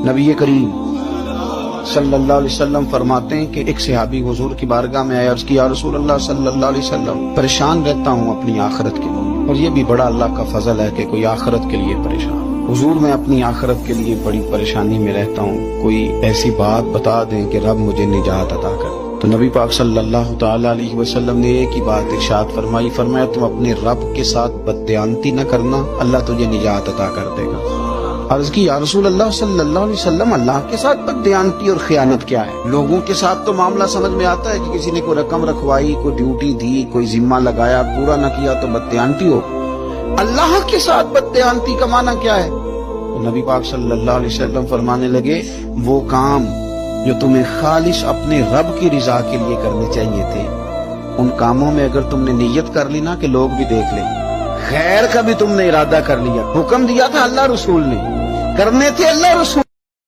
نبی کریم صلی اللہ علیہ وسلم فرماتے ہیں کہ ایک صحابی حضور کی بارگاہ میں آیا، عرض کی یا رسول اللہ صلی اللہ علیہ وسلم پریشان رہتا ہوں اپنی آخرت کے لیے، اور یہ بھی بڑا اللہ کا فضل ہے کہ کوئی آخرت کے لیے پریشان۔ حضور میں اپنی آخرت کے لیے بڑی پریشانی میں رہتا ہوں، کوئی ایسی بات بتا دیں کہ رب مجھے نجات عطا کر۔ تو نبی پاک صلی اللہ تعالی علیہ وسلم نے ایک ہی بات ارشاد فرمائی، فرمایا تم اپنے رب کے ساتھ بددیانتی نہ کرنا، اللہ تجھے نجات عطا کر دے گا۔ عرض کی یا رسول اللہ صلی اللہ علیہ وسلم اللہ کے ساتھ بددیانتی اور خیانت کیا ہے؟ لوگوں کے ساتھ تو معاملہ سمجھ میں آتا ہے کہ کسی نے کوئی رقم رکھوائی، کوئی ڈیوٹی دی، کوئی ذمہ لگایا، پورا نہ کیا تو بددیانتی ہو۔ اللہ کے ساتھ بددیانتی کا معنی کیا ہے؟ نبی پاک صلی اللہ علیہ وسلم فرمانے لگے وہ کام جو تمہیں خالص اپنے رب کی رضا کے لیے کرنے چاہیے تھے، ان کاموں میں اگر تم نے نیت کر لی نا کہ لوگ بھی دیکھ لیں، خیر کا بھی تم نے ارادہ کر لیا، حکم دیا تھا اللہ رسول نے، کرنے تھے اللہ رسول